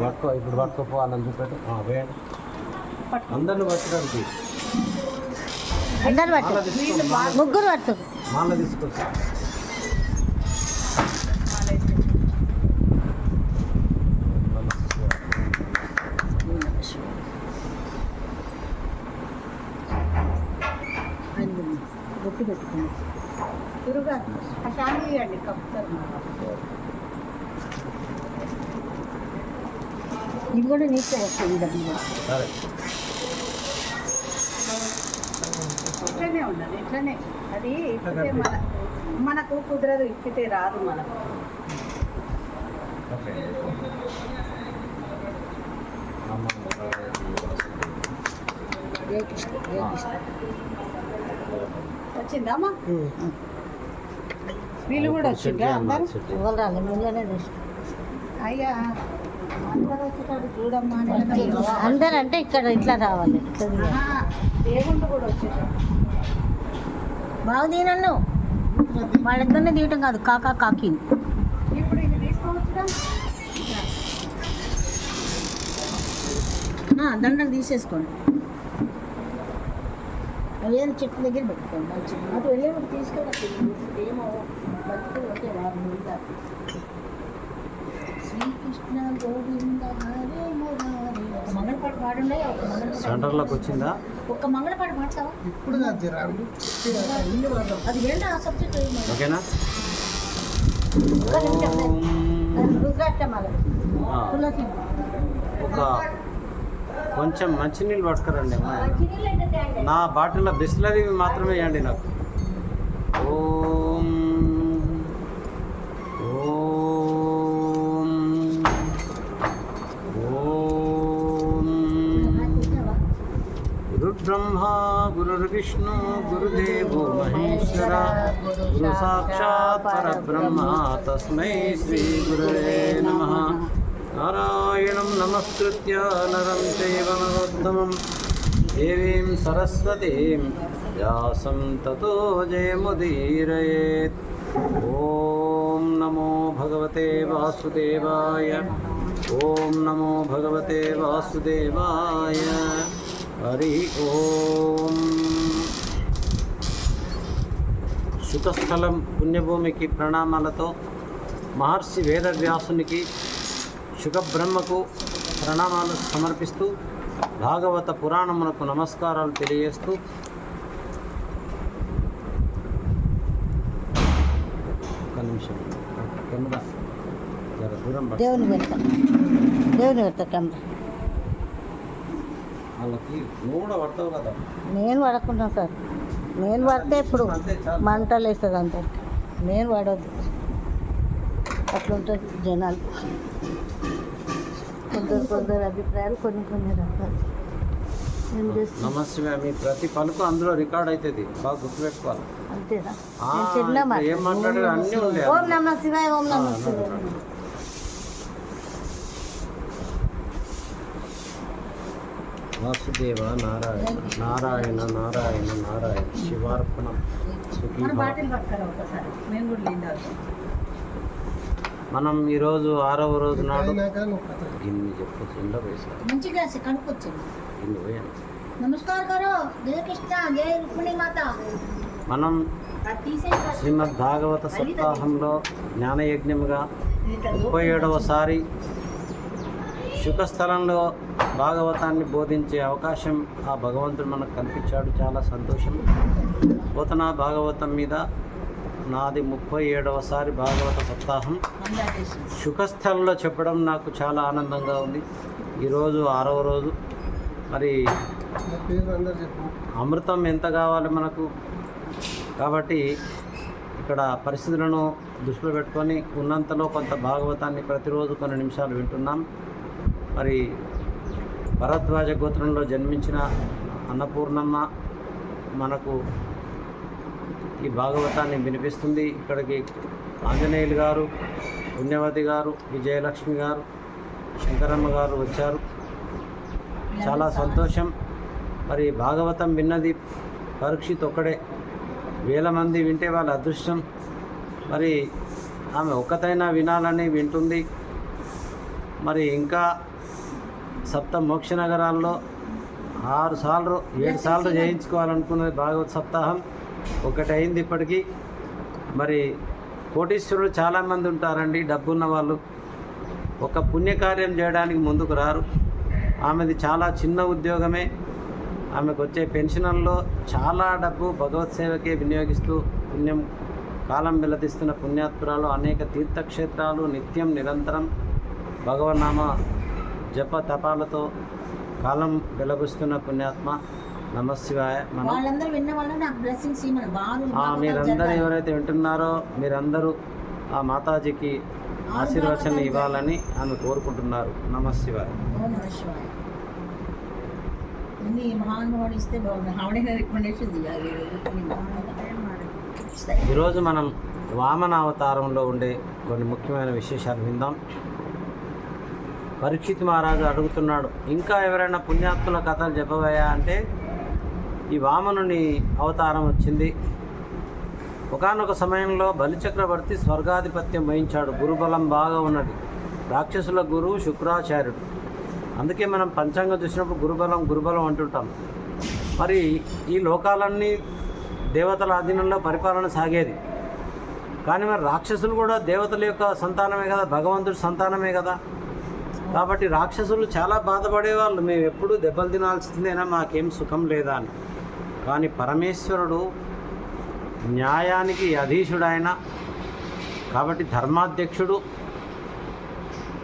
పట్టుకో, ఇప్పుడు పట్టుకోపో అన్నం చూపెట్టు. వేయండి అందరిని పట్టడానికి. అందరు పట్టు, ముగ్గురు పట్టు. మాల తీసుకొస్తా. బొట్టు పెట్టుకున్నాం గురుగా శాంతి ఇవ్వండి కప్పుతారు. ఇది కూడా నీట్గా వస్తుంది. ఇట్లనే ఉన్నది, ఇట్లనే అది ఇప్పితే మనకు కుదరదు, ఇప్పితే రాదు మనకు. వచ్చిందమ్మా వీళ్ళు కూడా వచ్చిందా? అందరు ఎవరు రాలేదు, వీళ్ళనే చూసి అయ్యా అందరూ వచ్చేటప్పుడు చూడమ్మా. అందరు అంటే ఇక్కడ ఇట్లా రావాలి, దేవుళ్ళు కూడా వచ్చేటప్పుడు బాగా దీనన్ను వాళ్ళిద్దరినే తీయటం కాదు, కాకా కాకి. ఇప్పుడు ఇది తీసుకోవచ్చుగా, దండలు తీసేసుకోండి. అవేదో చెట్టు దగ్గర పెట్టుకోండి మంచిగా. అటు వెళ్ళేప్పుడు తీసుకెళ్ళి ఏమో బతుకు ఒకే వాళ్ళు ఉంటారు. శ్రీకృష్ణ గోవింద హరే మురారి. ఒక మంగళపాట పాడుండే, ఒక మంగళపాట సెంటర్లోకి వచ్చిందా? ఒక్క మంగళపాట పాడతావా? ఇప్పుడు అది ఏంటి ఆ సబ్జెక్ట్ ఓకేనా? రుద్రాక్షమాల తులసి ఒక కొంచెం మంచినీళ్ళు పట్టుకురండి అమ్మా. నా బాటిల్లో బిస్లరీ మాత్రమే వేయండి నాకు. ఓం ఓం ఓం గురుర్బ్రహ్మా గురుర్విష్ణు గురుదేవో మహేశ్వర గురు సాక్షాత్ పరబ్రహ్మ తస్మై శ్రీ గురవే నమః. నారాయణం నమస్కృత్య నరం చైవ నరోత్తమం దేవీం సరస్వతీం వ్యాసం తతో జయముదీరయేత్. ఓం నమో భగవతే వాసుదేవాయ. ఓం నమో భగవతే వాసుదేవాయ. హరి ఓం. శుకస్థలం పుణ్యభూమికి ప్రణామాలతో మహర్షి వేదవ్యాసునికి శుకబ్రహ్మకు ప్రణామాలు సమర్పిస్తూ భాగవత పురాణమునకు నమస్కారాలు తెలియజేస్తూ ఒక్క నిమిషం కెమెరా జర దూరం దేవుని పెడతా కెమెరా. వాళ్ళకి నువ్వు కూడా పడతావు కదా. నేను పడకున్నాను సార్, నేను పడితే ఇప్పుడు మంటలు వేస్తుంది అందరికి. నేను పడవద్దు, అట్లుంటుంది జనాలు. కొందరు అభిప్రాయాలు, కొన్ని రకాలు. నమస్తే. మీ ప్రతి పలుకు అందులో రికార్డ్ అవుతుంది, బాగా గుర్తుపెట్టుకోవాలి. అంతేనా? ఏం మాట్లాడే అన్నీ ఉండే. ఓం నమ శివాయ, ఓం నమ శివాయ. వాసుదేవ నారాయణ నారాయణ నారాయణ నారాయణ శివార్పణం. మనం ఈరోజు 6వ రోజు నాడు గిన్ని చెప్పచ్చు మంచిగా కనుక్కొచ్చింది. నమస్కారం మనం శ్రీమద్ భాగవత సప్తాహంలో జ్ఞానయజ్ఞముగా 37వసారి శుకస్థలంలో భాగవతాన్ని బోధించే అవకాశం ఆ భగవంతుడు మనకు కల్పించాడు. చాలా సంతోషం. పోతన భాగవతం మీద నాది 37వసారి భాగవత సప్తాహం శుకస్థలంలో చెప్పడం నాకు చాలా ఆనందంగా ఉంది. ఈరోజు 6వ రోజు. మరి అమృతం ఎంత కావాలి మనకు, కాబట్టి ఇక్కడ పరిస్థితులను దృష్టిలో పెట్టుకొని ఉన్నంతలో కొంత భాగవతాన్ని ప్రతిరోజు కొన్ని నిమిషాలు వింటున్నాం. మరి భరద్వాజ గోత్రంలో జన్మించిన అన్నపూర్ణమ్మ మనకు ఈ భాగవతాన్ని వినిపిస్తుంది. ఇక్కడికి ఆంజనేయులు గారు, పుణ్యవతి గారు, విజయలక్ష్మి గారు, శంకరమ్మ గారు వచ్చారు. చాలా సంతోషం. మరి భాగవతం విన్నది పరీక్షిత్ ఒక్కడే, వేల మంది వింటే వాళ్ళ అదృష్టం. మరి ఆమె ఒక్కతైనా వినాలని వింటుంది. మరి ఇంకా సప్త మోక్ష నగరాల్లో 6 సార్లు 7 సార్లు చేయించుకోవాలనుకున్నది భాగవత సప్తాహం. ఒకటి అయింది ఇప్పటికీ. మరి కోటీశ్వరులు చాలామంది ఉంటారండి, డబ్బున్న వాళ్ళు. ఒక పుణ్యకార్యం చేయడానికి ముందుకు రారు. ఆమెది చాలా చిన్న ఉద్యోగమే. ఆమెకు వచ్చే పెన్షన్లో చాలా డబ్బు భగవత్ సేవకే వినియోగిస్తూ పుణ్యం కాలం వెల్లదిస్తున్న పుణ్యాత్పురాలు, అనేక తీర్థక్షేత్రాలు, నిత్యం నిరంతరం భగవన్నామ జప తపాలతో కాలం వెలబుస్తున్న పుణ్యాత్మ. నమశివాయ. మీరందరూ ఎవరైతే వింటున్నారో మీరందరూ ఆ మాతాజీకి ఆశీర్వచనం ఇవ్వాలని ఆమె కోరుకుంటున్నారు. నమశివాయ. ఈరోజు మనం వామన అవతారంలో ఉండే కొన్ని ముఖ్యమైన విశేషాలు విందాం. పరీక్షిత్ మహారాజు అడుగుతున్నాడు, ఇంకా ఎవరైనా పుణ్యాత్ముల కథలు చెప్పవయ్యా అంటే ఈ వామనుని అవతారం వచ్చింది. ఒకానొక సమయంలో బలిచక్రవర్తి స్వర్గాధిపత్యం వహించాడు. గురుబలం బాగా ఉన్నది. రాక్షసుల గురువు శుక్రాచార్యుడు. అందుకే మనం పంచాంగం చూసినప్పుడు గురుబలం అంటుంటాం. మరి ఈ లోకాలన్నీ దేవతల అధీనంలో పరిపాలన సాగేది. కానీ మరి రాక్షసులు కూడా దేవతల యొక్క సంతానమే కదా, భగవంతుడి సంతానమే కదా. కాబట్టి రాక్షసులు చాలా బాధపడేవాళ్ళు, మేము ఎప్పుడూ దెబ్బలు తినాల్సిందేనా, మాకేం సుఖం లేదా అని. కానీ పరమేశ్వరుడు న్యాయానికి అధీశుడైన కాబట్టి ధర్మాధ్యక్షుడు.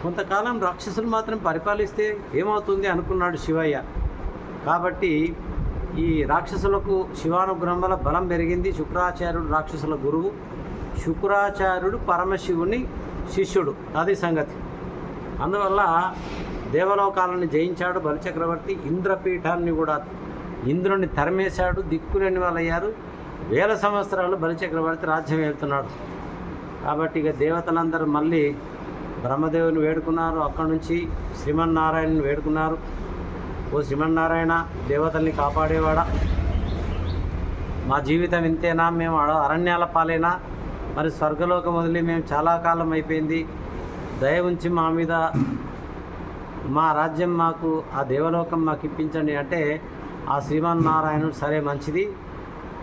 కొంతకాలం రాక్షసులు మాత్రం పరిపాలిస్తే ఏమవుతుంది అనుకున్నాడు శివయ్య. కాబట్టి ఈ రాక్షసులకు శివానుగ్రహం వల్ల బలం పెరిగింది. శుక్రాచార్యుడు రాక్షసుల గురువు, శుక్రాచార్యుడు పరమశివుని శిష్యుడు. అది సంగతి. అందువల్ల దేవలోకాలను జయించాడు బలిచక్రవర్తి. ఇంద్రపీఠాన్ని కూడా ఇంద్రుని తరిమేశాడు. దిక్కులేని వాళ్ళు అయ్యారు. 1000 సంవత్సరాలు బలిచక్రవర్తి రాజ్యం వెళ్తున్నాడు. కాబట్టి ఇక దేవతలందరూ మళ్ళీ బ్రహ్మదేవుని వేడుకున్నారు. అక్కడి నుంచి శ్రీమన్నారాయణని వేడుకున్నారు. ఓ శ్రీమన్నారాయణ, దేవతల్ని కాపాడేవాడా, మా జీవితం ఇంతేనా, మేము అరణ్యాల పాలేనా, మరి స్వర్గలోకం వదిలి మేము చాలా కాలం అయిపోయింది, దయ ఉంచి మా మీద మా రాజ్యం మాకు, ఆ దేవలోకం మాకు ఇప్పించండి అంటే ఆ శ్రీమన్నారాయణుడు సరే మంచిది,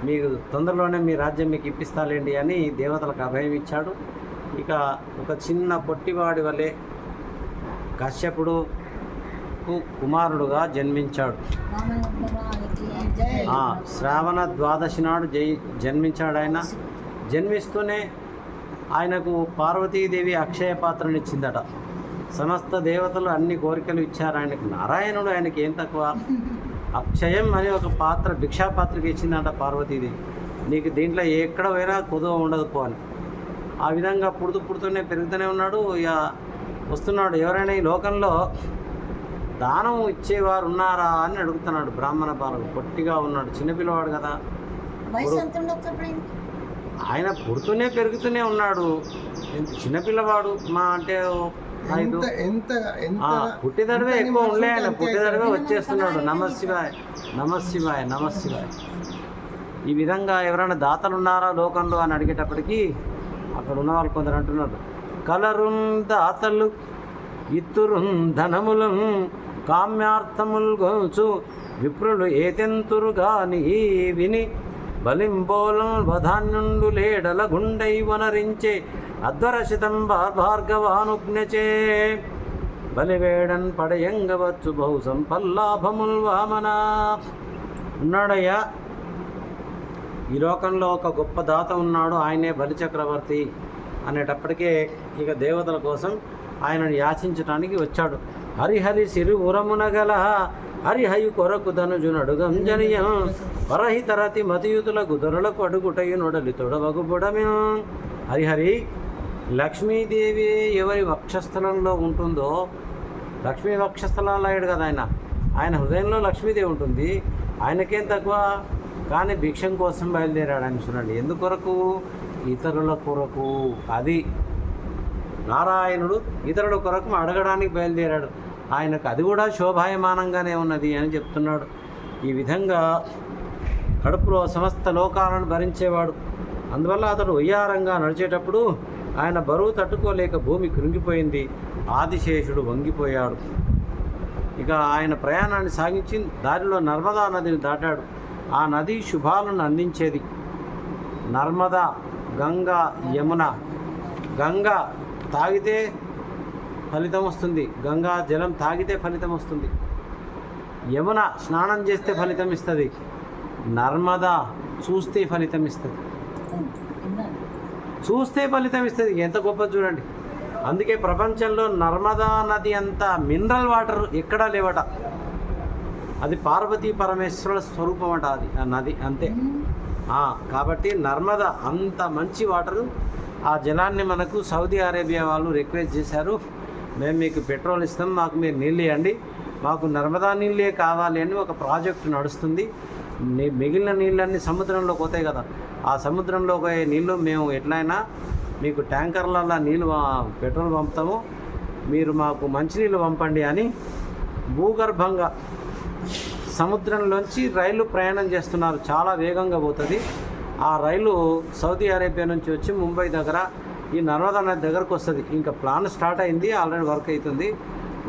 మీకు తొందరలోనే మీ రాజ్యం మీకు ఇప్పిస్తాలేండి అని దేవతలకు అభయం ఇచ్చాడు. ఇక ఒక చిన్న పొట్టివాడి వలె కశ్యపుడు కుమారుడుగా జన్మించాడు. శ్రావణ ద్వాదశి నాడు జన్మించాడు. ఆయన జన్మిస్తూనే ఆయనకు పార్వతీదేవి అక్షయ పాత్రనిచ్చిందట. సమస్త దేవతలు అన్ని కోరికలు ఇచ్చారు ఆయనకు. నారాయణుడు ఆయనకి ఏం తక్కువ, అక్షయం అని ఒక పాత్ర, భిక్షాపాత్రకి ఇచ్చిందట పార్వతీదేవి. నీకు దీంట్లో ఎక్కడ పోయినా కొదువ ఉండదు పో అని. ఆ విధంగా పుడుతూనే పెరుగుతూనే ఉన్నాడు. ఇక వస్తున్నాడు. ఎవరైనా ఈ లోకంలో దానం ఇచ్చేవారు ఉన్నారా అని అడుగుతున్నాడు. బ్రాహ్మణ బాలుడు పొట్టిగా ఉన్నాడు, చిన్నపిల్లవాడు కదా. ఆయన పుడుతూనే పెరుగుతూనే ఉన్నాడు, చిన్నపిల్లవాడు. మా అంటే 5 పుట్టిదడవే ఎక్కువ ఉండలే. ఆయన పుట్టిదడవే వచ్చేస్తున్నాడు. నమశివాయ నమశివాయ నమశివాయ. ఈ విధంగా ఎవరైనా దాతలు ఉన్నారా లోకంలో అని అడిగేటప్పటికీ అక్కడ ఉన్న వాళ్ళు కొందరు అంటున్నారు, కలరుం దాతలు ఇత్తురుం ధనములం కామ్యార్థముల్ గొంచు విప్రులు ఏతెంతురు గాని విని బలింబోలం వధాన్యుండు లేడల గుండై వనరించే అధ్వరశితం భార్గవానుజ్ఞచే బలివేడన్ పడయంగవచ్చు బహు సంపల్లాభముల్ వామనా. ఉన్నాడయ్యా, ఈ లోకంలో ఒక గొప్ప దాత ఉన్నాడు, ఆయనే బలిచక్రవర్తి అనేటప్పటికే ఇక దేవతల కోసం ఆయనను యాచించడానికి వచ్చాడు. హరిహరి సిరి ఉరమునగల హరిహయు కొరకు ధనుజునడుగం జనియం పరహితరతి మతియుతులకు దొరలకు అడుగుటయు నొడలి తొడవగుబుడమే. హరిహరి, లక్ష్మీదేవి ఎవరి వక్షస్థలంలో ఉంటుందో, లక్ష్మీ వక్షస్థలంలో అయ్యాడు కదా ఆయన హృదయంలో లక్ష్మీదేవి ఉంటుంది. ఆయనకేం తక్కువ. కానీ భిక్షం కోసం బయలుదేరాడు అని చూడండి. ఎందుకొరకు? ఇతరుల కొరకు. అది నారాయణుడు ఇతరుల కొరకు అడగడానికి బయలుదేరాడు. ఆయనకు అది కూడా శోభాయమానంగానే ఉన్నది అని చెప్తున్నాడు. ఈ విధంగా కడుపులో సమస్త లోకాలను భరించేవాడు. అందువల్ల అతడు వయ్యారంగా నడిచేటప్పుడు ఆయన బరువు తట్టుకోలేక భూమి కృంగిపోయింది. ఆదిశేషుడు వంగిపోయాడు. ఇక ఆయన ప్రయాణాన్ని సాగించి దారిలో నర్మదా నదిని దాటాడు. ఆ నది శుభాలను అందించేది. నర్మదా, గంగా, యమున. గంగా తాగితే ఫలితం వస్తుంది, గంగా జలం తాగితే ఫలితం వస్తుంది. యమున స్నానం చేస్తే ఫలితం ఇస్తుంది. నర్మదా చూస్తే ఫలితం ఇస్తుంది. చూస్తే ఫలితం ఇస్తుంది. ఎంత గొప్ప చూడండి. అందుకే ప్రపంచంలో నర్మదా నది అంత మినరల్ వాటర్ ఎక్కడా లేవట. అది పార్వతీ పరమేశ్వరుల స్వరూపం అట అది ఆ నది, అంతే. కాబట్టి నర్మదా అంత మంచి వాటరు. ఆ జలాన్ని మనకు సౌదీ అరేబియా వాళ్ళు రిక్వెస్ట్ చేశారు, మేము మీకు పెట్రోల్ ఇస్తాం, మాకు మీరు నీళ్ళు ఇవ్వండి, మాకు నర్మదా నీళ్ళే కావాలి అని ఒక ప్రాజెక్టు నడుస్తుంది. మిగిలిన నీళ్ళన్నీ సముద్రంలోకి పోతాయి కదా, ఆ సముద్రంలో పోయే నీళ్ళు మేము ఎట్లయినా మీకు ట్యాంకర్లలో నీళ్ళు పెట్రోల్ పంపుతాము, మీరు మాకు మంచినీళ్ళు పంపండి అని భూగర్భంగా సముద్రంలోంచి రైలు ప్రయాణం చేస్తున్నారు. చాలా వేగంగా పోతుంది ఆ రైలు. సౌదీ అరేబియా నుంచి వచ్చి ముంబై దగ్గర ఈ నర్మదా నది దగ్గరకు వస్తుంది. ఇంకా ప్లాన్ స్టార్ట్ అయింది, ఆల్రెడీ వర్క్ అవుతుంది.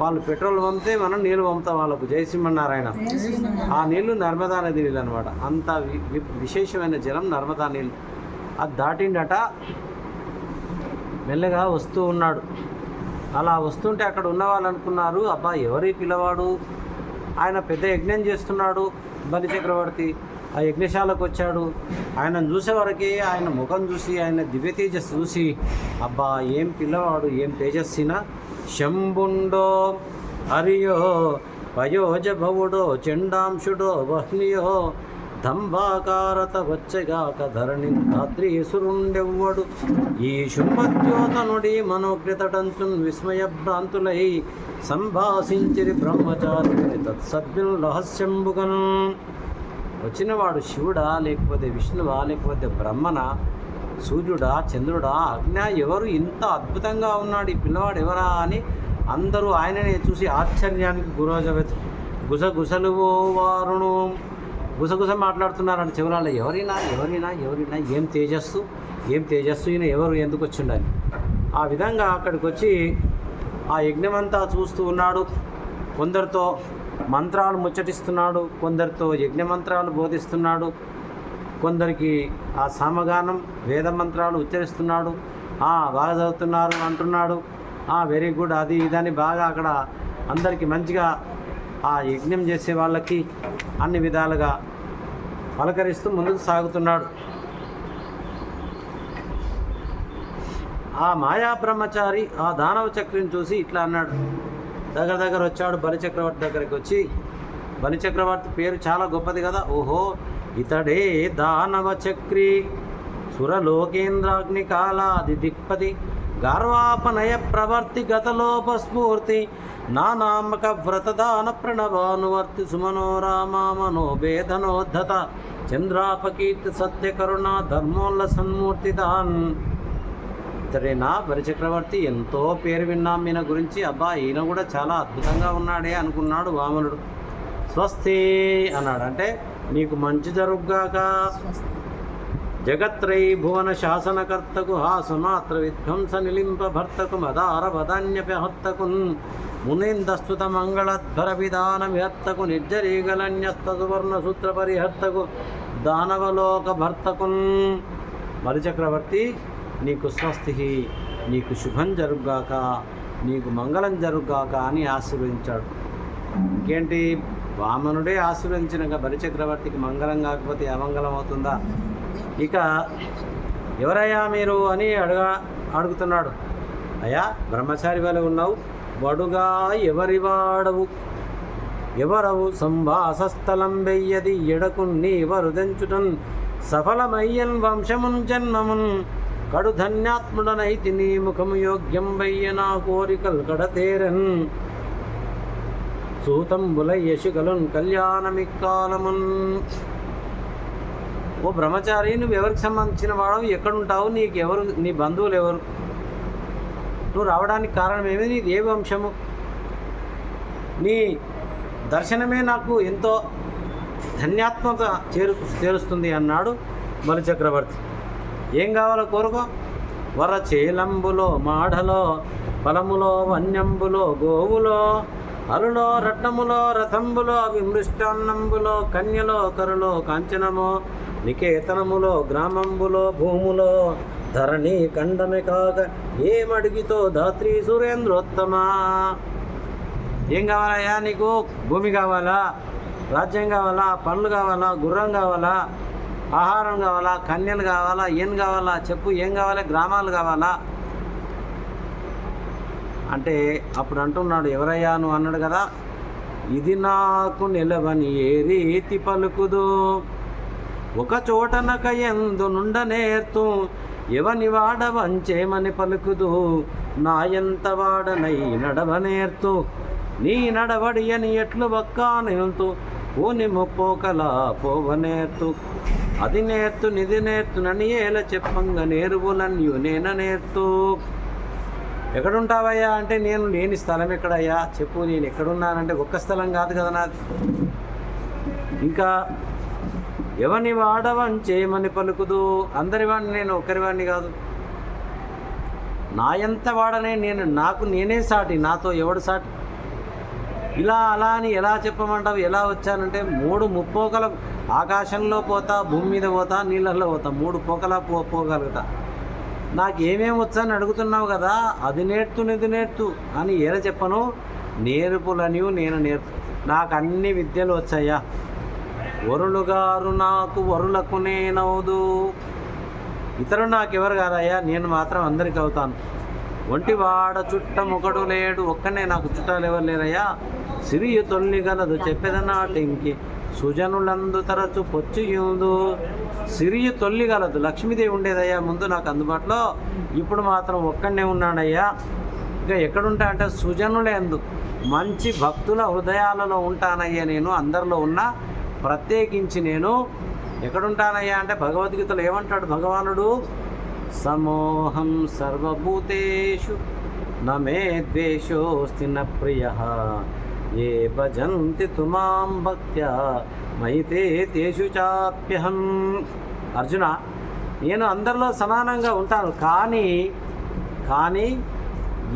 వాళ్ళు పెట్రోల్ పంపితే మనం నీళ్ళు పంపుతాం వాళ్ళకు. జయసింహనారాయణ. ఆ నీళ్లు నర్మదా నది నీళ్ళు అనమాట. అంత విశేషమైన జలం నర్మదా నీళ్ళు. అది దాటిండట, మెల్లగా వస్తూ ఉన్నాడు. అలా వస్తుంటే అక్కడ ఉన్న వాళ్ళు అనుకున్నారు, అబ్బా ఎవరి పిల్లవాడు, ఆయన పెద్ద యజ్ఞం చేస్తున్నాడు బలి చక్రవర్తి. ఆ యజ్ఞశాలకు వచ్చాడు. ఆయనను చూసేవరకే ఆయన ముఖం చూసి, ఆయన దివ్య తేజస్సు చూసి, అబ్బా ఏం పిల్లవాడు, ఏం తేజస్సిన, శంభుండో హరియో పయోజభవుడో చండాంశుడో వహ్నియో దంభాకారత వచ్చగాక ధరణి ధాత్రీసురుండెవ్వడు ఈ శుంభద్యోతనుడి మనోకృతటంచున్ విస్మయభ్రాంతులై సంభాషించిరి బ్రహ్మచారి తత్సద్యుల్ రహస్యంబుగన్. వచ్చినవాడు శివుడా, లేకపోతే విష్ణువా, లేకపోతే బ్రహ్మన, సూర్యుడా, చంద్రుడా, అగ్ని, ఎవరు ఇంత అద్భుతంగా ఉన్నాడు ఈ పిల్లవాడు ఎవరా అని అందరూ ఆయననే చూసి ఆశ్చర్యానికి గుసగుసలు వారును గుసగుస మాట్లాడుతున్నారంట చెవులలో. ఎవరైనా ఎవరైనా ఎవరైనా ఏం తేజస్సు, ఏం తేజస్సు, ఈయన ఎవరు, ఎందుకు వచ్చిండని. ఆ విధంగా అక్కడికి వచ్చి ఆ యజ్ఞమంతా చూస్తూ ఉన్నాడు. కొందరితో మంత్రాలు ముచ్చటిస్తున్నాడు, కొందరితో యజ్ఞ మంత్రాలు బోధిస్తున్నాడు, కొందరికి ఆ సామగానం వేద మంత్రాలు ఉచ్చరిస్తున్నాడు. బాగా చదువుతున్నారు అంటున్నాడు, వెరీ గుడ్, అది ఇదని బాగా అక్కడ అందరికీ మంచిగా ఆ యజ్ఞం చేసే వాళ్ళకి అన్ని విధాలుగా పలకరిస్తూ ముందుకు సాగుతున్నాడు. ఆ మాయా బ్రహ్మచారి ఆ దానవ చక్రిని చూసి ఇట్లా అన్నాడు. దగ్గర వచ్చాడు బలిచక్రవర్తి దగ్గరికి వచ్చి. బలిచక్రవర్తి పేరు చాలా గొప్పది కదా. ఓహో, ఇతడే దానవ చక్రి, సురలోకేంద్రాగ్ని కాలాది దిక్పతి, గార్వాపనయ ప్రవర్తి గతలోపస్ఫూర్తి, నానామక వ్రతదాన ప్రణవానువర్తి, సుమనోరామా మనోభేదనోద్ధత, చంద్రాపకీర్తి సత్యకరుణ ధర్మోల్ల సన్మూర్తిదాన్. ఇతడేనా బలిచక్రవర్తి, ఎంతో పేరు విన్నాం ఈయన గురించి. అబ్బా ఈయన కూడా చాలా అద్భుతంగా ఉన్నాడే అనుకున్నాడు వామనుడు. స్వస్తి అన్నాడు. అంటే నీకు మంచి జరుగుగాక. జగత్రై భువన శాసనకర్తకు హాసమాత్ర విధ్వంస నిలింప భర్తకు మదార వదాన్యపహర్తకు మునీందస్తుత మంగళధ్వర విధాన విహర్తకు నిర్జరీగలన్యస్త సువర్ణ సూత్ర పరిహర్తకు దానవలోక భర్తకున్. బలిచక్రవర్తి నీకు స్వస్తి, నీకు శుభం జరుగుగాక, నీకు మంగళం జరుగుగాక అని ఆశీర్వదించాడు. ఇంకేంటి, వామనుడే ఆశీర్వదించిన బలిచక్రవర్తికి మంగళం కాకపోతే అమంగళం అవుతుందా? ఇక ఎవరయ్యా మీరు అని అడుగుతున్నాడు. అయ్యా బ్రహ్మచారి వలె ఉన్నావు, వడుగా ఎవరివాడవు, ఎవరవు సంభాసస్థలం వెయ్యది ఎడకు నీవరు దెంచుటన్ సఫలమయ్యన్ వంశమున్ జన్మమున్ కడు ధన్యాత్ముడనైతి నీ ముఖము యోగ్యం వయ్య నా కోరికల్ కడతేరన్ సూతంబులై యశుగలున్ కళ్యాణమిక్కాలమున్. ఓ బ్రహ్మచారి, నువ్వు ఎవరికి సంబంధించిన వాడవు, ఎక్కడుంటావు, నీకు ఎవరు, నీ బంధువులు ఎవరు, నువ్వు రావడానికి కారణం ఏమి, నీది ఏ వంశము, నీ దర్శనమే నాకు ఎంతో ధన్యాత్మత చేరుస్తుంది అన్నాడు బలిచక్రవర్తి. ఏం కావాలో కోరుకో, వరచేలంబులో మాఢలో ఫలములో వన్యంబులో గోవులో అరులో రత్నములో రథంబులో విమృష్టాన్నంబులో కన్యలో కరులో కాంచనమో నికేతనములో గ్రామంబులో భూములో ధరణి ఖండమే కాక ఏమడిగితో ధాత్రి సురేంద్రోత్తమా. ఏం కావాలయ్యా నీకు? భూమి కావాలా, రాజ్యం కావాలా, పనులు కావాలా, గుర్రం కావాలా, ఆహారం కావాలా, కన్యలు కావాలా, ఏం కావాలా చెప్పు, ఏం కావాలి? గ్రామాలు కావాలా అంటే అప్పుడు అంటున్నాడు, ఎవరయ్యా నువ్వు అన్నాడు కదా, ఇది నాకు నిలవని ఏ రీతి పలుకుదు, ఒక చోటనక ఎందు నుండ నేర్తు, ఎవని వాడవంచేమని పలుకుదు, నా ఎంత వాడనై నడవనేర్తు, నీ నడవడి అని ఎట్లు బక్కా నేర్తు, పూని ముప్పోకలా పోవనేర్తు, అది నేర్తు నిధి నేర్తు నని ఏల చెప్పంగ నేరువులన్యు నేన నేర్తు. ఎక్కడుంటావయ్యా అంటే నేను లేని స్థలం ఎక్కడయ్యా చెప్పు, నేను ఎక్కడున్నానంటే ఒక్క స్థలం కాదు కదా నాది. ఇంకా ఎవని వాడవంచేమని పలుకుదు, అందరి వాడిని నేను ఒక్కరివాడిని కాదు, నా ఎంత వాడనే నేను, నాకు నేనే సాటి, నాతో ఎవడు సాటి. ఇలా అలా అని ఎలా చెప్పమంటావు? ఎలా వచ్చానంటే 3 ముప్పోకల ఆకాశంలో పోతా, భూమి మీద పోతా, నీళ్ళల్లో పోతా, 3 పోకలా పోగలుగుతా. నాకు ఏమేమి వచ్చని అడుగుతున్నావు కదా, అది నేర్తు నిధి నేర్తు అని ఎలా చెప్పను? నేర్పులనియు నేను నేర్పు, నాకు అన్ని విద్యలు వచ్చాయా. వరులుగారు నాకు వరులకు నేనవుదు, ఇతరులు నాకెవరు కాదయ్యా, నేను మాత్రం అందరికి అవుతాను. ఒంటివాడ చుట్టమొకడు లేడు, ఒక్కనే నాకు చుట్టాలు ఎవరు లేరయ్యా. సిరియు తొల్లిగలదు చెప్పెదనాటింకి, సుజనులందు తరచు పొచ్చియుందు. సిరియు తొల్లిగలదు, లక్ష్మీదేవి ఉండేదయ్యా ముందు నాకు అందుబాటులో, ఇప్పుడు మాత్రం ఒక్కడనే ఉన్నాడయ్యా. ఇంకా ఎక్కడుంటా అంటే సుజనులందు, మంచి భక్తుల హృదయాలలో ఉంటానయ్యా నేను, అందరిలో ఉన్నా. ప్రత్యేకించి నేను ఎక్కడుంటానయ్యా అంటే భగవద్గీతలో ఏమంటాడు భగవానుడు, సమోహం సర్వభూతేషు నమే ద్వేషోస్తి న ప్రియః, ఏ భజంతి తుమాం భక్త్యా మైతే తేషు చాప్యహం. అర్జున, నేను అందరిలో సమానంగా ఉంటాను, కానీ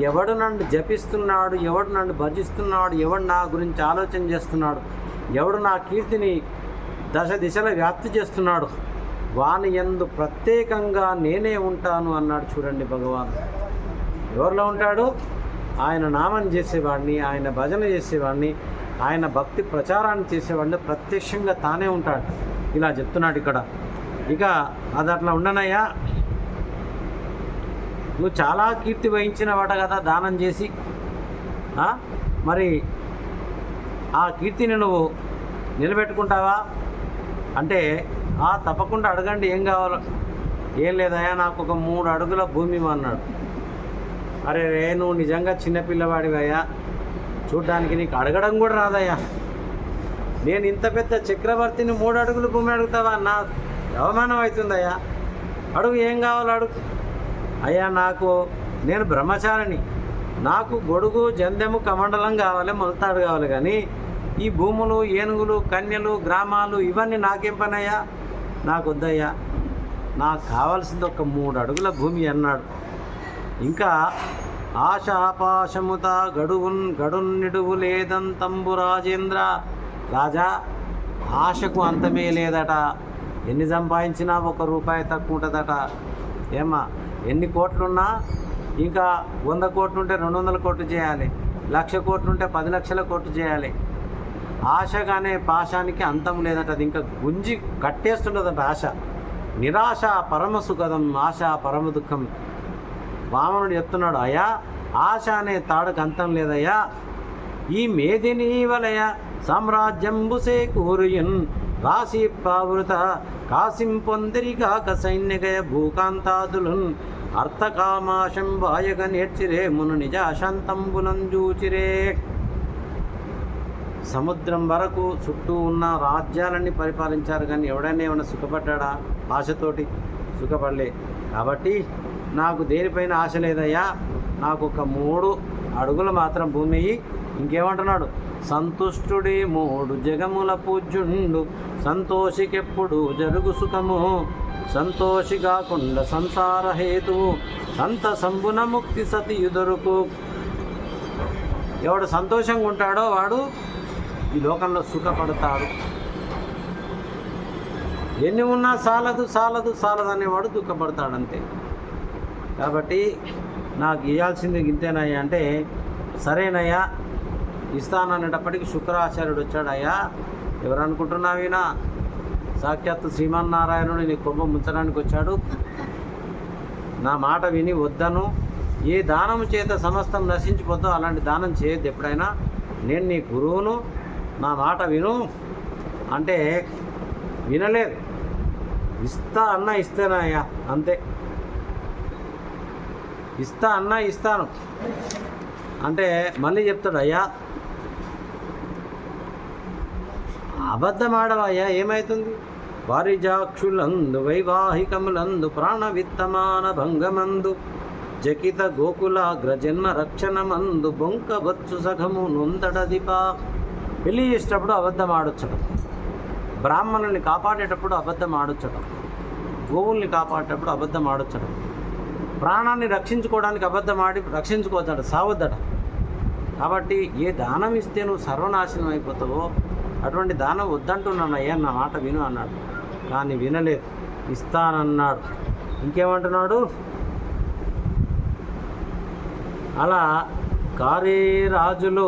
ఎవడు నన్ను జపిస్తున్నాడు, ఎవడు నన్ను భజిస్తున్నాడు, ఎవడు నా గురించి ఆలోచన చేస్తున్నాడు, ఎవడు నా కీర్తిని దశ దిశలో వ్యాప్తి చేస్తున్నాడు, వాని యందు ప్రత్యేకంగా నేనే ఉంటాను అన్నాడు. చూడండి భగవాన్ ఎవరిలో ఉంటాడు? ఆయన నామం చేసేవాడిని, ఆయన భజన చేసేవాడిని, ఆయన భక్తి ప్రచారాన్ని చేసేవాడిని ప్రత్యక్షంగా తానే ఉంటాడు. ఇలా చెప్తున్నాడు ఇక్కడ. ఇక అది అట్లా ఉండనయ్యా, నువ్వు చాలా కీర్తి వహించినవాట కదా దానం చేసి, మరి ఆ కీర్తిని నువ్వు నిలబెట్టుకుంటావా అంటే తప్పకుండా అడగండి ఏం కావాలో. ఏం లేదయ్యా నాకు ఒక 3 అడుగుల భూమి అన్నాడు. అరే రే, నువ్వు నిజంగా చిన్నపిల్లవాడివయ్యా, చూడ్డానికి నీకు అడగడం కూడా రాదయ్యా. నేను ఇంత పెద్ద చక్రవర్తిని 3 అడుగుల భూమి అడుగుతావా? నా అవమానం అవుతుందయ్యా. అడుగు, ఏం కావాలో అడుగు. అయ్యా నేను బ్రహ్మచారిని, నాకు గొడుగు జందెము కమండలం కావాలి, మొలతాడు కావాలి, కానీ ఈ భూములు ఏనుగులు కన్యలు గ్రామాలు ఇవన్నీ నాకేం పనయ్యా, నాకు వద్దయ్యా. నాకు కావాల్సింది ఒక 3 అడుగుల భూమి అన్నాడు. ఇంకా ఆశాపాశముత గడున్నిడువు లేదంతంబు రాజేంద్ర. రాజా, ఆశకు అంతమే లేదట, ఎన్ని సంపాదించినా 1 రూపాయి తక్కువ ఉంటుందట. ఏమ్మా, ఎన్ని కోట్లున్నా ఇంకా 100 కోట్లు ఉంటే 200 కోట్లు చేయాలి, 1,00,000 కోట్లు ఉంటే 10 లక్షల కోట్లు చేయాలి. ఆశగానే పాశానికి అంతం లేదట, అది ఇంకా గుంజి కట్టేస్తుండదట ఆశ. నిరాశ పరమ సుఖదం, ఆశ పరమ దుఃఖం. వామనుడు చెప్తున్నాడు, అయ్యా ఆశ అనే తాడుకు అంతం లేదయ్యా. ఈ మేదిని వలయ సామ్రాజ్యంబు సేకూరుయన్ రాశి పావృత కాసిం పొందిరిగాక సైన్యగయ భూకాంతాదులున్ అర్థకామాశం వాయగ నేర్చిరే మును నిజాశాంతంబులంజూచిరే. సముద్రం వరకు చుట్టూ ఉన్న రాజ్యాలన్నీ పరిపాలించారు, కానీ ఎవడైనా ఏమైనా సుఖపడ్డా? ఆశతోటి సుఖపడలే. కాబట్టి నాకు దేనిపైన ఆశ లేదయ్యా, నాకు ఒక 3 అడుగులు మాత్రం భూమి. ఇంకేమంటున్నాడు? సంతుష్టుడి 3 జగముల పూజ్యుండు, సంతోషికెప్పుడు జరుగు సుఖము, సంతోషిగాకుండ సంసార హేతువు సంత సంబున ముక్తి సతియుదరుకు. ఎవడు సంతోషంగా ఉంటాడో వాడు ఈ లోకంలో సుఖపడతాడు. ఎన్ని ఉన్నా చాలదు చాలదు చాలదు అనేవాడు దుఃఖపడతాడు అంతే. కాబట్టి నాకు ఇవ్వాల్సింది ఇంతేనయ్యా అంటే, సరేనయ్యా ఇస్తాననేటప్పటికి శుక్రాచార్యుడు వచ్చాడు. అయ్యా ఎవరు అనుకుంటున్నావినా, సాక్షాత్తు శ్రీమన్నారాయణుడు నీ కొంప ముంచడానికి వచ్చాడు. నా మాట విని వద్దను, ఏ దానము చేత సమస్తం నశించిపోద్దో అలాంటి దానం చేయొద్దు ఎప్పుడైనా, నేను నీ గురువును, నా మాట విను అంటే వినలేదు. ఇస్తా అన్న ఇస్తేనయ్యా అంతే, ఇస్తా అన్న ఇస్తాను అంటే మళ్ళీ చెప్తాడు, అయ్యా అబద్ధం ఆడవయ్యా ఏమవుతుంది, వారిజాక్షులందు వైవాహికములందు ప్రాణవిత్తమాన భంగమందు జకిత గోకులాగ్ర జన్మ రక్షణమందు బొంకవచ్చు సఖము నొందడదిపా. పెళ్ళి చేసేటప్పుడు అబద్ధం ఆడొచ్చడం, బ్రాహ్మణుల్ని కాపాడేటప్పుడు అబద్ధం ఆడొచ్చడం, గోవుల్ని కాపాడేటప్పుడు అబద్ధం ఆడొచ్చడం, ప్రాణాన్ని రక్షించుకోవడానికి అబద్ధం ఆడి రక్షించుకోవద్దట, సావద్దట. కాబట్టి ఏ దానం ఇస్తే నువ్వు సర్వనాశనం అయిపోతావో అటువంటి దానం వద్దంటున్నానయ్యా, నా మాట విను అన్నాడు. కానీ వినలేదు, ఇస్తానన్నాడు. ఇంకేమంటున్నాడు, అలా కారే రాజులు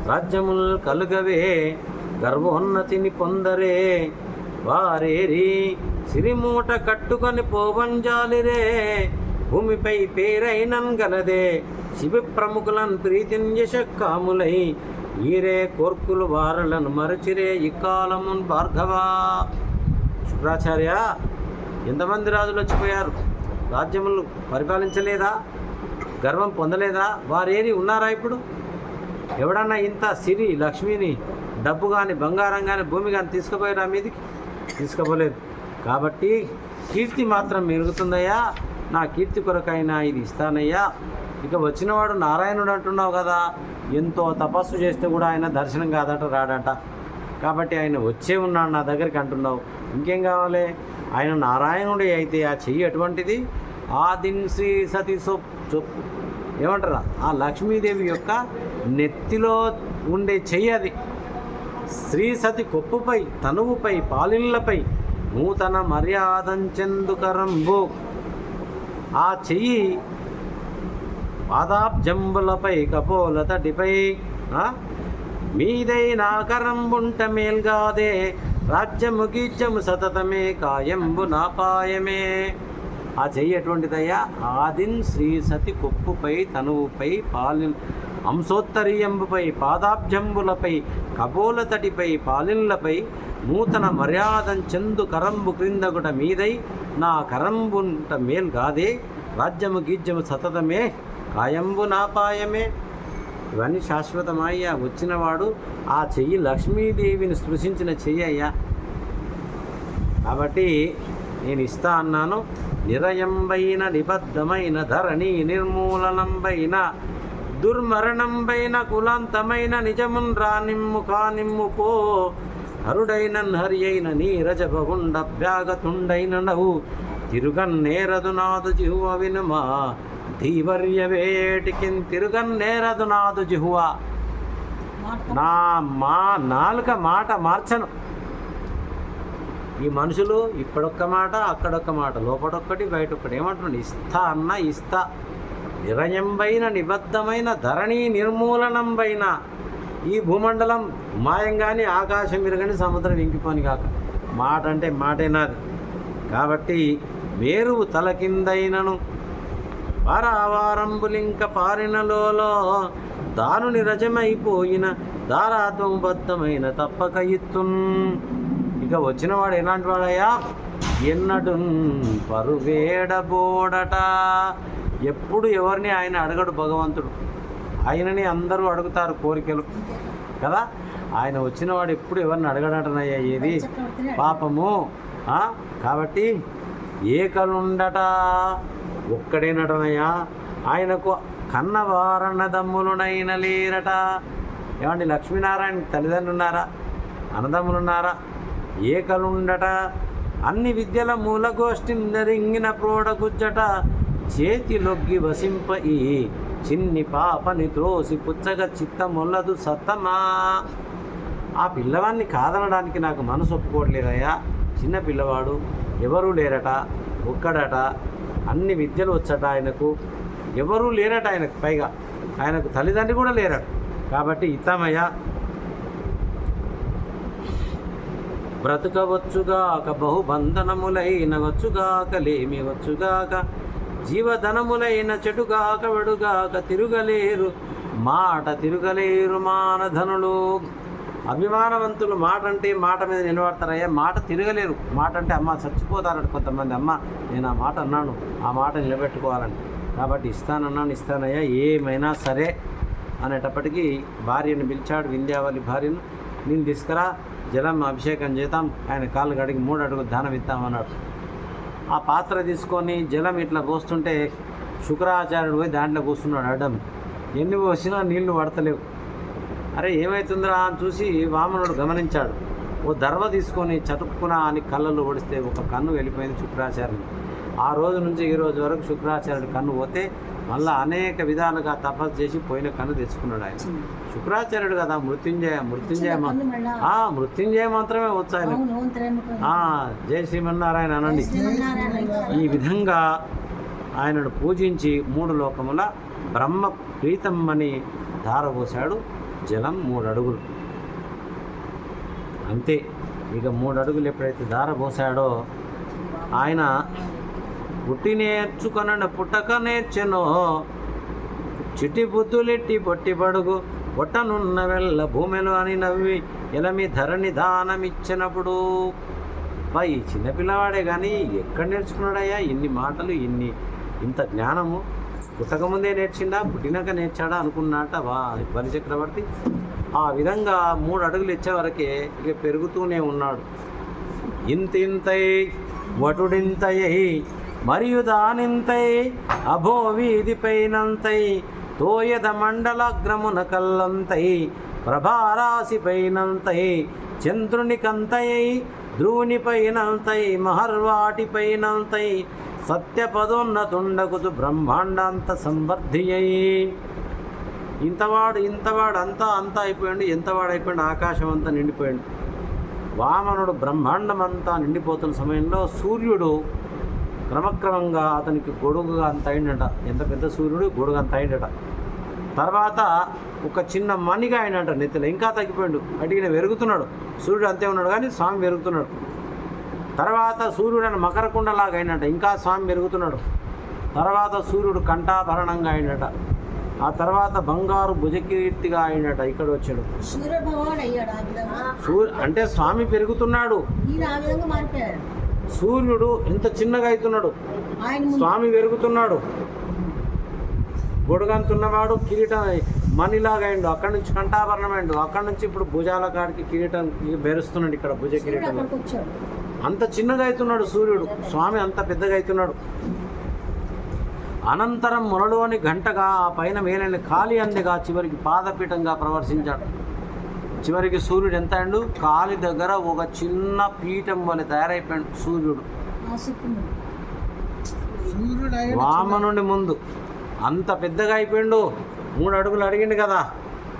రాజ్యములు కలుగవే గర్వోన్నతిని పొందరే వారేరి సిరిమూట కట్టుకొని పోవంజాలిరే భూమిపై పేరైనన్ గలదే శివ ప్రముఖులను ప్రీతింజశక్కాములై ఈరే కోర్కులు వారలను మరచిరే ఇకాలమున్ భార్గవా. శుక్రాచార్య, ఎంతమంది రాజులు వచ్చిపోయారు, రాజ్యములు పరిపాలించలేదా, గర్వం పొందలేదా, వారేరి ఉన్నారా ఇప్పుడు? ఎవడన్నా ఇంత సిరి లక్ష్మిని, డబ్బు కానీ బంగారం కానీ భూమి కానీ తీసుకుపోయారా మీదికి? తీసుకుపోలేదు. కాబట్టి కీర్తి మాత్రం మెరుగుతుందయ్యా, నా కీర్తి కొరకైనా ఇది ఇస్తానయ్యా. ఇక వచ్చినవాడు నారాయణుడు అంటున్నావు కదా, ఎంతో తపస్సు చేస్తే కూడా ఆయన దర్శనం కాదట, రాడట. కాబట్టి ఆయన వచ్చే ఉన్నాడు నా దగ్గరికి అంటున్నావు, ఇంకేం కావాలి? ఆయన నారాయణుడే అయితే ఆ చెయ్యి ఎటువంటిది? ఆదిన్ శ్రీ సతి చొప్పు ఏమంటారా, ఆ లక్ష్మీదేవి యొక్క నెత్తిలో ఉండే చెయ్యి అది. శ్రీ సతి కొప్పుపై, తనువుపై, పాలిళ్లపై నూతన మర్యాదంచెందుకరంబు. ఆ చెయ్యి పాదాబ్జంబులపై కపోలతడిపై మీదైనా కరంబుంట మేల్గాదే రాజ్యము గీజ్యము సతతమే కాయంబు నాపాయమే. ఆ చెయ్యి ఎటువంటిదయ్యా? ఆదిన్ శ్రీ సతి కొప్పుపై, తనువుపై, అంశోత్తరీయంబుపై, పాదాబ్జంబులపై, కపోలతటిపై, పాలిళ్లపై నూతన మర్యాదంచెందు కరంబు క్రిందగుట మీదై నా కరంబుంట మేల్గాదే రాజ్యము గీజ్యము సతతమే కాయంబు నాపాయమే. ఇవన్నీ శాశ్వతమయ్యా. వచ్చినవాడు ఆ చెయ్యి లక్ష్మీదేవిని స్పృశించిన చెయ్యి అయ్యా. కాబట్టి నేను ఇస్తా అన్నాను. నిరయంబైన నిబద్ధమైన ధరణి నిర్మూలనంబైన దుర్మరణంబైన కులాంతమైన నిజమున్ రానిమ్ము కానిమ్ము పో హరుడైనన్ హరి అయిన నీరజబగుండభ్యాగతుండైన నవు తిరుగన్నేరదు నాదు జిహువ వినుమా ధీవర్యవేటికిన్ తిరుగన్నేరదు నాదు జిహువ. మా నాలుక మాట మార్చను. ఈ మనుషులు ఇక్కడొక్క మాట అక్కడొక్క మాట, లోపడొక్కటి బయటొక్కటి. ఏమంటున్నాడు? ఇస్తా అన్న ఇస్తా. నిరయంబైన నిబద్ధమైన ధరణి నిర్మూలనంబైన ఈ భూమండలం మాయం కానీ ఆకాశం విరగని సముద్రం ఇంకిపోని కాక మాట అంటే మాటే నాది. కాబట్టి మేరువు తల కిందైనను వారావారంబులింక పారినలోలో దాను నిరజమైపోయిన దారాత్మబద్ధమైన తప్పక ఇత్తున్. ఇక వచ్చినవాడు ఎలాంటి వాడయ్యా? ఎన్నడు పరువేడబోడట. ఎప్పుడు ఎవరిని ఆయన అడగడు భగవంతుడు. ఆయనని అందరూ అడుగుతారు కోరికలు కదా. ఆయన వచ్చినవాడు ఎప్పుడు ఎవరిని అడగడటనయ్యా, ఏది పాపము. కాబట్టి ఏకలుండట, ఒక్కడేనటనయ్యా. ఆయనకు కన్నవారన్నదమ్ములునైన లేరట. ఏమండి, లక్ష్మీనారాయణ తల్లిదండ్రులు ఉన్నారా? అన్నదమ్ములున్నారా? ఏకలుండట. అన్ని విద్యల మూలగోష్ఠిందరింగిన ప్రోడగుజ్జట చేతిలొగ్గి వసింప ఈ చిన్ని పాపని త్రోసి పుచ్చగా చిత్తమొల్లదు సత్తమా. ఆ పిల్లవాడిని కాదనడానికి నాకు మనసు ఒప్పుకోవట్లేదయ్యా. చిన్న పిల్లవాడు, ఎవరూ లేరట, ఒక్కడట, అన్ని విద్యలు వచ్చట ఆయనకు, ఎవరూ లేరట ఆయనకు, పైగా ఆయనకు తల్లిదండ్రి కూడా లేరట. కాబట్టి ఇతమయ్యా బ్రతుకవచ్చుగాక బహుబంధనములైన వచ్చుగాక లేమి వచ్చుగాక జీవధనములైన చెడుగాక వెడుగాక తిరుగలేరు మాట తిరుగలేరు మానధనులు. అభిమానవంతులు మాట అంటే మాట మీద నిలబడతారయ్యా, మాట తిరగలేరు. మాట అంటే అమ్మ చచ్చిపోతారట కొంతమంది, అమ్మ నేను ఆ మాట అన్నాను, ఆ మాట నిలబెట్టుకోవాలని. కాబట్టి ఇస్తానయ్యా ఏమైనా సరే అనేటప్పటికీ భార్యను పిలిచాడు, వింధ్యావళి భార్యను. నీళ్ళు తీసుకురా, జలం అభిషేకం చేద్దాం, ఆయన కాళ్ళు కడిగి 3 అడుగులు దానం ఇద్దామన్నాడు. ఆ పాత్ర తీసుకొని జలం ఇట్లా పోస్తుంటే శుక్రాచార్యుడు పోయి దాంట్లో కూర్చున్నాడు అడ్డం. ఎన్ని పోసినా నీళ్లు పడతలేవు. అరే ఏమవుతుందిరా అని చూసి వామనుడు గమనించాడు. ఓ దర్వ తీసుకొని చటుక్కున అని కళ్ళల్లో ఓడిస్తే ఒక కన్ను వెళ్ళిపోయింది శుక్రాచార్యుడు. ఆ రోజు నుంచి ఈ రోజు వరకు శుక్రాచార్యుడు కన్ను పోతే మళ్ళీ అనేక విధాలుగా తపస్సు చేసి పోయిన కన్ను తెచ్చుకున్నాడు ఆయన. శుక్రాచార్యుడు కదా, మృత్యుంజయ మాత్రమే వచ్చు ఆయన. జై శ్రీమన్నారాయణ అనండి. ఈ విధంగా ఆయనను పూజించి 3 లోకముల బ్రహ్మ ప్రీతమ్మని ధారపోశాడు. జలం 3 అడుగులు అంతే. ఇక 3 అడుగులు ఎప్పుడైతే ధారపోసాడో ఆయన పుట్టి నేర్చుకొనని పుట్టక నేర్చెనో చిట్టి బుద్ధులెట్టి పొట్టి పడుగు పొట్టనున్న వెళ్ళ భూమిలో అని నవ్వి ఎలమి ధరణి దానమిచ్చినప్పుడు. ఈ చిన్నపిల్లవాడే కానీ ఎక్కడ నేర్చుకున్నాడయ్యా ఇన్ని మాటలు, ఇంత జ్ఞానము? పుట్టకముందే నేర్చిందా, పుట్టినాక నేర్చాడా అనుకున్నట్ట బలిచక్రవర్తి. ఆ విధంగా 3 అడుగులు ఇచ్చేవరకే ఇక పెరుగుతూనే ఉన్నాడు. ఇంతింతై వటుడింతై మరియు దానింతై అభో వీధిపైనంతై తోయద మండలాగ్రమున కల్లంతై ప్రభారాశిపైనంతై చంద్రునికంతై ధ్రువునిపైనంతై మహర్వాటిపైనంతై సత్యపదోన్నతుండకుతు బ్రహ్మాండాంత సంవర్ధియై. ఇంతవాడు అంతా అయిపోయాడు. ఎంతవాడైపోయాడు, ఆకాశం అంతా నిండిపోయాడు. వామనుడు బ్రహ్మాండం అంతా నిండిపోతున్న సమయంలో సూర్యుడు క్రమక్రమంగా అతనికి గొడుగుగా అంత అయిందట. ఎంత పెద్ద సూర్యుడు, గొడుగు అంత అయిందట. తర్వాత ఒక చిన్న మణిగా అయినట నెత్తిలో, ఇంకా తగ్గిపోయాడు. అడిగిన పెరుగుతున్నాడు, సూర్యుడు అంతే ఉన్నాడు కానీ స్వామి పెరుగుతున్నాడు. తర్వాత సూర్యుడు అని మకరకుండలాగా అయినట, ఇంకా స్వామి పెరుగుతున్నాడు. తర్వాత సూర్యుడు కంఠాభరణంగా అయినట. ఆ తర్వాత బంగారు భుజకీర్తిగా అయినట. ఇక్కడ వచ్చాడు అంటే స్వామి పెరుగుతున్నాడు. సూర్యుడు ఎంత చిన్నగా అవుతున్నాడు, స్వామి పెరుగుతున్నాడు. గొడుగంతున్నవాడు కిరీటం మణిలాగా అయిండు, అక్కడి నుంచి కంఠాభరణం అయిండు, అక్కడి నుంచి ఇప్పుడు భుజాల కాడికి కిరీటం బెరుస్తున్నాడు. ఇక్కడ భుజ కిరీటం అంత చిన్నగా అవుతున్నాడు సూర్యుడు, స్వామి అంత పెద్దగా అవుతున్నాడు. అనంతరం మొలలోని గంటగా ఆ పైన మేలని ఖాళీ అందిగా చివరికి పాదపీఠంగా ప్రవర్శించాడు. చివరికి సూర్యుడు ఎంత అయిండు, కాలి దగ్గర ఒక చిన్న పీఠం వల్ల తయారైపోయాడు సూర్యుడు. వామనుడి ముందు అంత పెద్దగా అయిపోయిండు. 3 అడుగులు అడిగిండు కదా,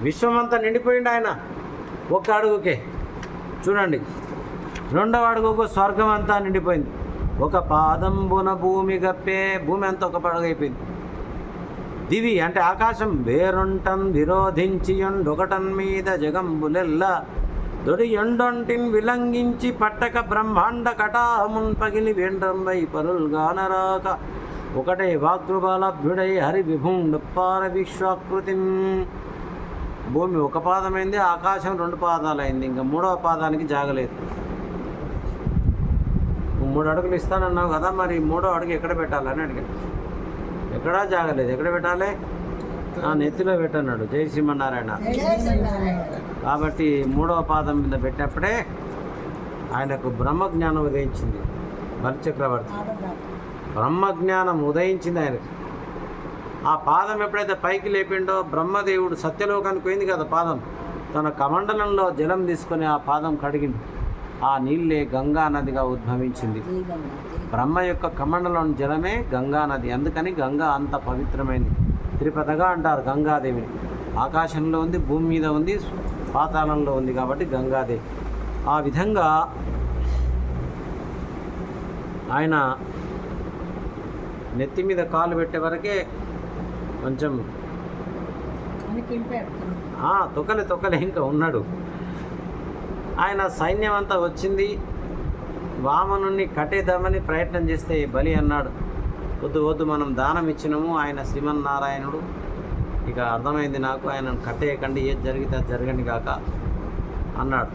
విశ్వమంతా నిండిపోయిండు ఆయన ఒక్క అడుగుకే. చూడండి, 2వ అడుగుకు స్వర్గం అంతా నిండిపోయింది. ఒక పాదంబున భూమి గప్పే, భూమి అంతా ఒక పడుగు అయిపోయింది. దివి అంటే ఆకాశం వేరొంటన్ విరోధించి ఎండొకటన్ మీద జగంబులెల్ల దొడి ఎండొంటిన్ విలంఘించి పట్టక బ్రహ్మాండ కటామున్ పగిలి వెండ్రంబై పరుల్గానరాక ఒకటే వాగ్రుబాలభ్యుడై హరి విభుండప్పార విశ్వాకృతి. భూమి ఒక పాదమైంది, ఆకాశం 2 పాదాలైంది. ఇంకా 3వ పాదానికి జాగలేదు. 3 అడుగులు ఇస్తానన్నావు కదా, మరి 3వ అడుగు ఎక్కడ పెట్టాలని అడిగాడు. ఎక్కడా జాగలేదు. ఎక్కడ పెట్టాలి? నెత్తిలో పెట్టన్నాడు. జై శ్రీమన్నారాయణ. కాబట్టి 3వ పాదం మీద పెట్టినప్పుడే ఆయనకు బ్రహ్మజ్ఞానం ఉదయించింది. బలిచక్రవర్తి బ్రహ్మజ్ఞానం ఉదయించింది ఆయనకు. ఆ పాదం ఎప్పుడైతే పైకి లేపిండో బ్రహ్మదేవుడు సత్యలోకానికి పోయింది కదా పాదం, తన కమండలంలో జలం తీసుకొని ఆ పాదం కడిగింది. ఆ నీళ్ళే గంగా నదిగా ఉద్భవించింది. బ్రహ్మ యొక్క కమండలోని జలమే గంగా నది. అందుకని గంగా అంత పవిత్రమైంది. త్రిపదగా అంటారు గంగాదేవిని. ఆకాశంలో ఉంది, భూమి మీద ఉంది, పాతాళంలో ఉంది కాబట్టి గంగాదేవి. ఆ విధంగా ఆయన నెత్తి మీద కాలు పెట్టే వరకే కొంచెం తొక్కలే ఇంకా ఉన్నాడు. ఆయన సైన్యం అంతా వచ్చింది. వామనుని కట్టేద్దామని ప్రయత్నం చేస్తే బలి అన్నాడు, వద్దు వద్దు, మనం దానం ఇచ్చినాము, ఆయన శ్రీమన్నారాయణుడు, ఇక అర్థమైంది నాకు, ఆయనను కట్టేయకండి, ఏది జరిగితే అది జరగండి కాక అన్నాడు.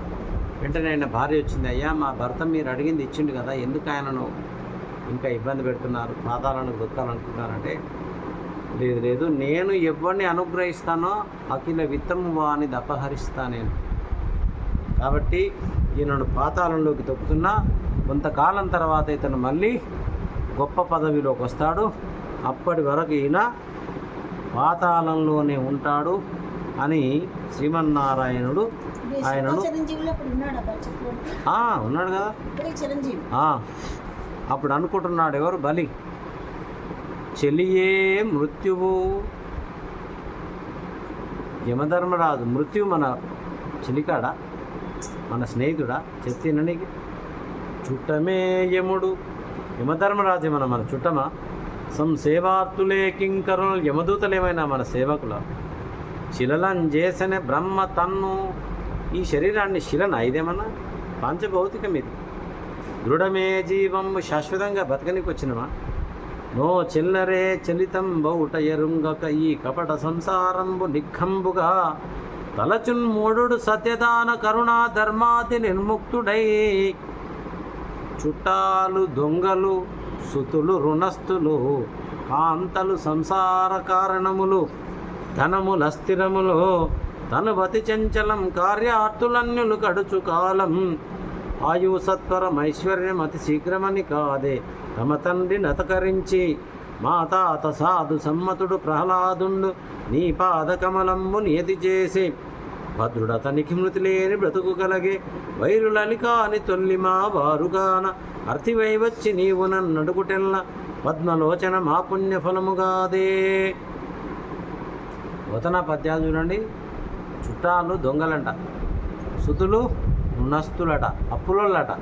వెంటనే ఆయన భార్య వచ్చింది, అయ్యా మా భర్త మీరు అడిగింది ఇచ్చిండు కదా, ఎందుకు ఆయనను ఇంకా ఇబ్బంది పెడుతున్నారు, పాతాళానికి దొక్కాలనుకుంటున్నారంటే, లేదు లేదు, నేను ఎవరిని అనుగ్రహిస్తానో అఖిల విత్తము వాని అపహరిస్తా నేను. కాబట్టి ఈయనను పాతాళంలోకి తొక్కుతున్నా, కొంతకాలం తర్వాత ఇతను మళ్ళీ గొప్ప పదవిలోకి వస్తాడు. అప్పటి వరకు ఈయన పాతాళంలోనే ఉంటాడు అని శ్రీమన్నారాయణుడు ఆయనను ఉన్నాడు కదా. అప్పుడు అనుకుంటున్నాడు ఎవరు, బలి, చెలియే మృత్యువు, యమధర్మరాజు మృత్యువు మన చెలికాడ, మన స్నేహితుడా, చెప్తేననికి చుట్టమే యముడు, యమధర్మరాజు మన చుట్టమా, సంసేవార్తులే కింకరులు, యమదూతలేమైనా మన సేవకుల, శిలలం చేసిన బ్రహ్మ తన్ను, ఈ శరీరాన్ని శిలన ఇదేమన్నా పంచభౌతికం, ఇది దృఢమే జీవం, శాశ్వతంగా బతకనికి వచ్చినమా, నో చిల్లరే చలితం బౌట ఎరుంగక ఈ కపట సంసారంబు నిఖంబుగా తలచున్మూడు సత్యదాన కరుణా ధర్మాది నిర్ముక్తుడై, చుట్టాలు దొంగలు సుతులు రుణస్థులు కాంతలు సంసార కారణములు ధనములస్థిరములు తనువతి చంచలం కార్యార్థులన్యులు కడుచు కాలం ఆయువు సత్వరం ఐశ్వర్యం అతి శీఘ్రమని కాదే తమ తండ్రి నతకరించి మా తాత సాధు సమ్మతుడు ప్రహ్లాదుండు నీ పాదకమలంబు నియతి చేసి భద్రుడతనికి మృతి లేని బ్రతుకు కలగే వైరులని కాని తొల్లిమా వారుగాన అర్థివై వచ్చి నీవు నన్నడుగుటెల్ల పద్మలోచన మా పుణ్యఫలముగాదే. వతన పద్యాలు చూడండి. చుట్టాలు దొంగలంట, సుతులు ఉన్నస్తులట, అప్పులట,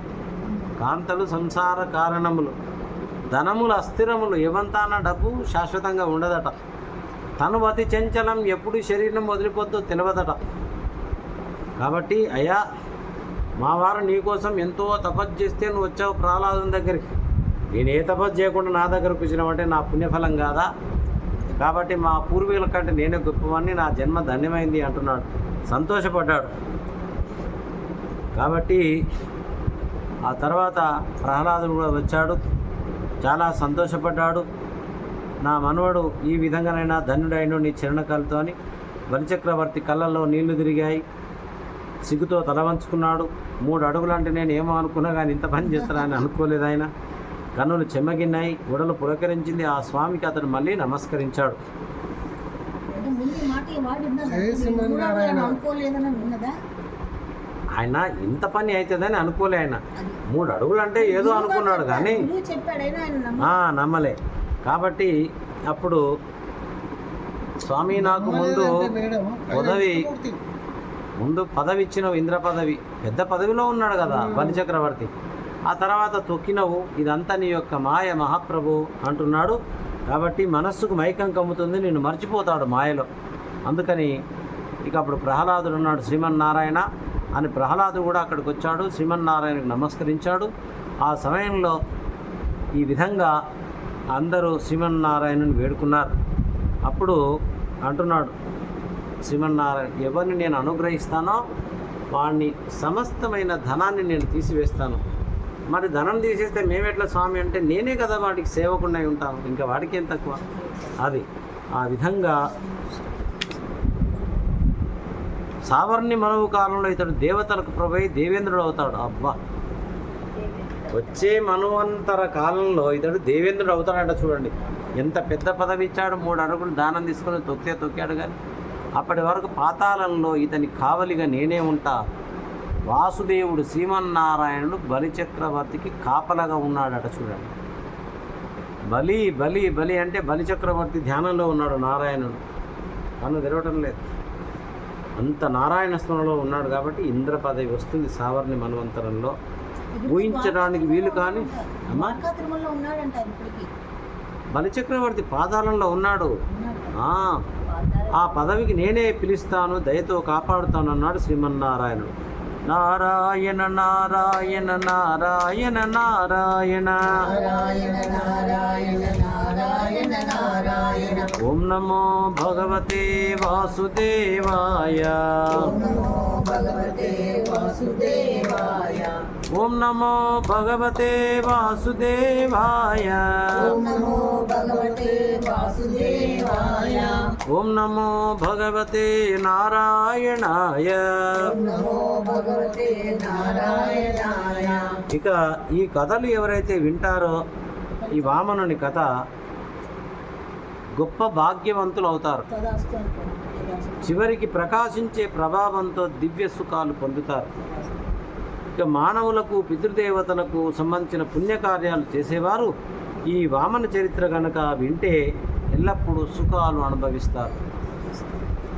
కాంతలు సంసార కారణములు, ధనములు అస్థిరములు, ఎవంతాన డబ్బు శాశ్వతంగా ఉండదట, తను అతి చంచలం, ఎప్పుడు శరీరం వదిలిపోతూ తెలియదట. కాబట్టి అయ్యా మా వారు నీకోసం ఎంతో తపస్సు చేస్తే నువ్వు వచ్చావు ప్రహ్లాదుని దగ్గరికి, నేను ఏ తపస్సు చేయకుండా నా దగ్గరకు వచ్చినావంటే నా పుణ్యఫలం కాదా, కాబట్టి మా పూర్వీకుల కంటే నేనే గొప్పవాడిని, నా జన్మ ధన్యమైంది అంటున్నాడు, సంతోషపడ్డాడు. కాబట్టి ఆ తర్వాత ప్రహ్లాదుడు కూడా వచ్చాడు, చాలా సంతోషపడ్డాడు. నా మనవడు ఈ విధంగానైనా ధన్యుడైన నీ చరణకాలతో అని. బలిచక్రవర్తి కళ్ళల్లో నీళ్లు తిరిగాయి, సిగ్గుతో తల వంచుకున్నాడు. 3 అడుగులు అంటే నేను ఏమో అనుకున్నా కానీ ఇంత పని చేస్తానని అనుకోలేదు ఆయన. కన్నులు చెమ్మగిన్నాయి, ఉడలు పులకరించింది. ఆ స్వామికి అతడు మళ్ళీ నమస్కరించాడు. ఆయన ఇంత పని అవుతుందని అనుకోలే. ఆయన 3 అడుగులు అంటే ఏదో అనుకున్నాడు కానీ నమ్మలే. కాబట్టి అప్పుడు స్వామి నాకు ముందు పదవి ఇచ్చినవు, ఇంద్ర పదవి, పెద్ద పదవిలో ఉన్నాడు కదా బలిచక్రవర్తి, ఆ తర్వాత తొక్కినవు, ఇదంతా నీ యొక్క మాయ మహాప్రభు అంటున్నాడు. కాబట్టి మనస్సుకు మైకం కమ్ముతుంది, నిన్ను మర్చిపోతాడు మాయలో. అందుకని ఇక అప్పుడు ప్రహ్లాదుడు ఉన్నాడు, శ్రీమన్నారాయణ అని ప్రహ్లాదుడు కూడా అక్కడికి వచ్చాడు, శ్రీమన్నారాయణకు నమస్కరించాడు. ఆ సమయంలో ఈ విధంగా అందరూ శ్రీమన్నారాయణుని వేడుకున్నారు. అప్పుడు అంటున్నాడు శ్రీమన్నారాయణ, ఎవరిని నేను అనుగ్రహిస్తానో వాడిని సమస్తమైన ధనాన్ని నేను తీసివేస్తాను. మరి ధనం తీసేస్తే మేమెట్లా స్వామి అంటే, నేనే కదా వాడికి సేవకుండా ఉంటాను, ఇంకా వాడికి ఏం తక్కువ. అది ఆ విధంగా సావర్ణి మనవు కాలంలో ఇతడు దేవతలకు ప్రభై దేవేంద్రుడు అవుతాడు. అబ్బా, వచ్చే మనువంతర కాలంలో ఇతడు దేవేంద్రుడు అవుతాడంట. చూడండి ఎంత పెద్ద పదవి ఇచ్చాడు, 3 అడుగులు దానం తీసుకొని తొక్కాడు. కానీ అప్పటి వరకు పాతాళంలో ఇతని కావలిగా నేనే ఉంటా వాసుదేవుడు శ్రీమన్నారాయణుడు బలిచక్రవర్తికి కాపలాగా ఉన్నాడట. చూడండి, బలి బలి బలి అంటే బలిచక్రవర్తి ధ్యానంలో ఉన్నాడు నారాయణుడు, కన్ను తెరవటం లేదు. అంత నారాయణ స్మరణలో ఉన్నాడు కాబట్టి ఇంద్ర పదవి వస్తుంది సావర్ణి మన్వంతరంలో. ఊహించడానికి వీలు కానీ అమ్మా, బలిచక్రవర్తి పాదాలలో ఉన్నాడు. ఆ పదవికి నేనే పిలుస్తాను, దయతో కాపాడుతాను అన్నాడు శ్రీమన్నారాయణుడు. నారాయణ నారాయణ నారాయణ నారాయణ ఓం నమో భగవతే వాసుదేవాయ. ఓం నమో భగవతే వాసుదేవాయ. ఓం నమో భగవతే నారాయణాయ. ఇక ఈ కథలు ఎవరైతే వింటారో ఈ వామనుని కథ గొప్ప భాగ్యవంతులు అవుతారు. చివరికి ప్రకాశించే ప్రభావంతో దివ్య సుఖాలు పొందుతారు. ఇక మానవులకు పితృదేవతలకు సంబంధించిన పుణ్యకార్యాలు చేసేవారు ఈ వామన చరిత్ర కనుక వింటే ఎల్లప్పుడూ సుఖాలు అనుభవిస్తారు.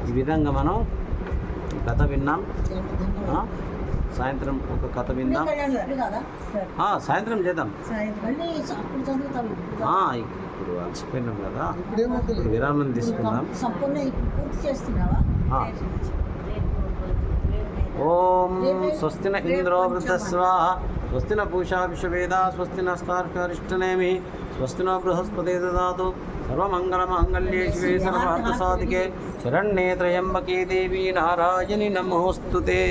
ఈ విధంగా మనం ఈ కథ విన్నాం. సాయంత్రం ఒక కథ విందాం. సాయంత్రం చేద్దాం. ఇప్పుడు అలసిపోయినాం కదా, విరామం తీసుకుందాం. ఓం స్వస్తిన ఇంద్రో వృద్ధస్వ స్వస్తిన పూషా విశ్వవేదా స్వస్తిన స్థార్షరిష్టనేమి స్వస్తినో బృహస్పతి దదాతు సర్వమంగళమాంగళ్యే శివే సర్వార్థసాధికే శరణ్యే త్రయంబకే దేవీ నారాయణి నమోస్తుతే.